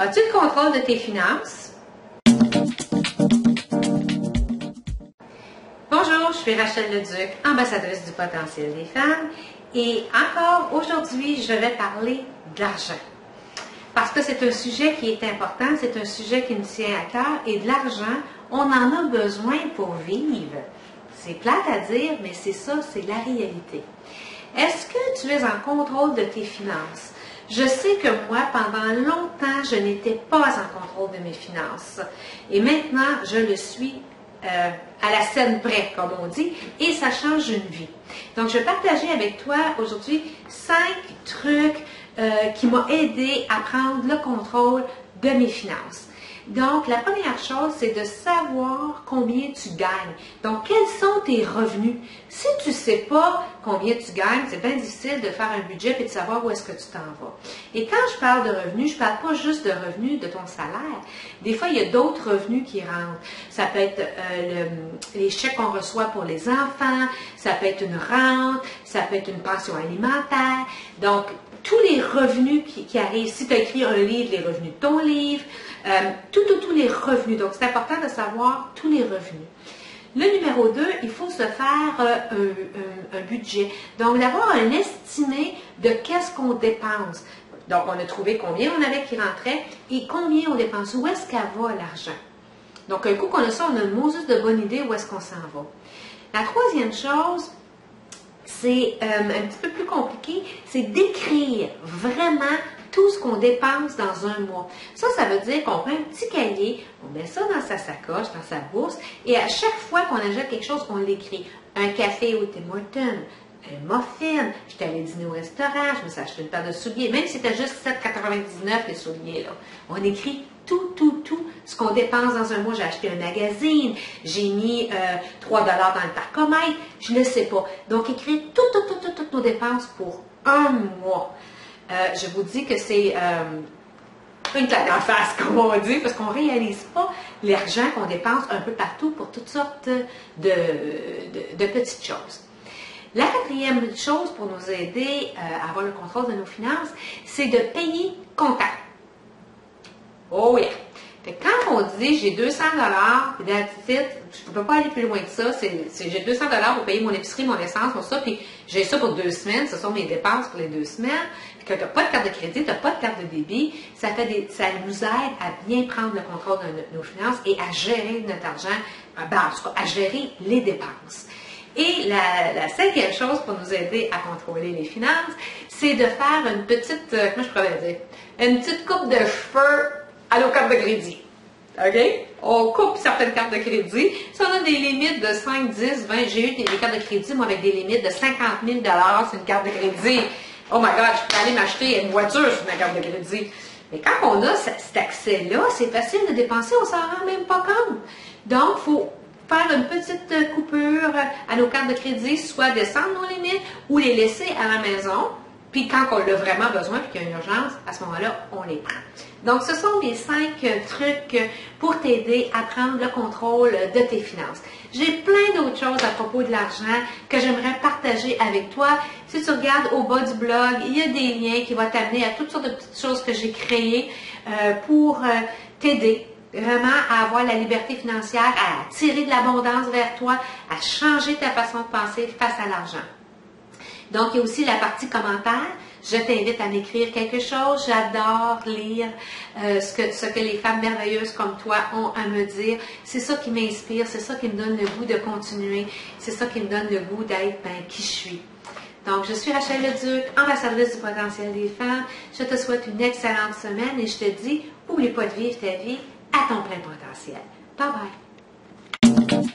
As-tu le contrôle de tes finances? Bonjour, je suis Rachel Leduc, ambassadrice du potentiel des femmes. Et encore aujourd'hui, je vais parler de l'argent. Parce que c'est un sujet qui est important, c'est un sujet qui nous tient à cœur. Et de l'argent, on en a besoin pour vivre. C'est plate à dire, mais c'est ça, c'est la réalité. Est-ce que tu es en contrôle de tes finances? Je sais que moi, pendant longtemps, je n'étais pas en contrôle de mes finances. Et maintenant, je le suis à la scène près, comme on dit, et ça change une vie. Donc, je vais partager avec toi aujourd'hui 5 trucs qui m'ont aidé à prendre le contrôle de mes finances. Donc, la première chose, c'est de savoir combien tu gagnes. Donc, quels sont tes revenus? Si tu ne sais pas combien tu gagnes, c'est bien difficile de faire un budget et de savoir où est-ce que tu t'en vas. Et quand je parle de revenus, je ne parle pas juste de revenus de ton salaire. Des fois, il y a d'autres revenus qui rentrent. Ça peut être les chèques qu'on reçoit pour les enfants, ça peut être une rente, ça peut être une pension alimentaire. Donc, tous les revenus qui arrivent, si tu as écrit un livre, les revenus de ton livre, tous les revenus. Donc, c'est important de savoir tous les revenus. Le numéro 2, il faut se faire un budget. Donc, d'avoir un estimé de qu'est-ce qu'on dépense. Donc, on a trouvé combien on avait qui rentrait et combien on dépense. Où est-ce qu'elle va l'argent? Donc, un coup qu'on a ça, on a une Moses de bonne idée où est-ce qu'on s'en va. La troisième chose, c'est un petit peu plus compliqué, c'est d'écrire vraiment tout ce qu'on dépense dans un mois. Ça veut dire qu'on prend un petit cahier, on met ça dans sa sacoche, dans sa bourse, et à chaque fois qu'on achète quelque chose, on l'écrit. Un café au Tim Hortons, un muffin, j'étais allée dîner au restaurant, je me suis acheté une paire de souliers, même si c'était juste 7,99 les souliers, là. On écrit tout ce qu'on dépense dans un mois. J'ai acheté un magazine, j'ai mis 3 $ dans le parcomètre, je ne sais pas. Donc, écrire toutes nos dépenses pour un mois. Je vous dis que c'est une claque en face, comme on dit, parce qu'on ne réalise pas l'argent qu'on dépense un peu partout pour toutes sortes de petites choses. La quatrième chose pour nous aider à avoir le contrôle de nos finances, c'est de payer comptant. Oh yeah! Fait que quand on dit j'ai 200 $, puis je ne peux pas aller plus loin que ça, j'ai 200 $ pour payer mon épicerie, mon essence, tout ça, puis j'ai ça pour 2 semaines, ce sont mes dépenses pour les 2 semaines, puis que tu n'as pas de carte de crédit, tu n'as pas de carte de débit, ça nous aide à bien prendre le contrôle de nos finances et à gérer notre argent, en tout cas, à gérer les dépenses. Et la cinquième chose pour nous aider à contrôler les finances, c'est de faire une petite, comment je pourrais dire, une petite coupe de cheveux à nos cartes de crédit. OK? On coupe certaines cartes de crédit. Si on a des limites de 5, 10, 20, j'ai eu des cartes de crédit, moi, avec des limites de 50 000 $, c'est une carte de crédit. Oh my God, je peux aller m'acheter une voiture sur ma carte de crédit. Mais quand on a cet accès-là, c'est facile de dépenser, on s'en rend même pas compte. Donc, il faut faire une petite coupure à nos cartes de crédit, soit descendre nos limites ou les laisser à la maison. Puis quand on a vraiment besoin et qu'il y a une urgence, à ce moment-là, on les prend. Donc, ce sont les 5 trucs pour t'aider à prendre le contrôle de tes finances. J'ai plein d'autres choses à propos de l'argent que j'aimerais partager avec toi. Si tu regardes au bas du blog, il y a des liens qui vont t'amener à toutes sortes de petites choses que j'ai créées pour t'aider vraiment à avoir la liberté financière, à attirer de l'abondance vers toi, à changer ta façon de penser face à l'argent. Donc, il y a aussi la partie commentaires. Je t'invite à m'écrire quelque chose. J'adore lire ce que les femmes merveilleuses comme toi ont à me dire. C'est ça qui m'inspire, c'est ça qui me donne le goût de continuer, c'est ça qui me donne le goût d'être qui je suis. Donc, je suis Rachel Leduc, ambassadrice du potentiel des femmes. Je te souhaite une excellente semaine et je te dis, n'oublie pas de vivre ta vie à ton plein potentiel. Bye bye!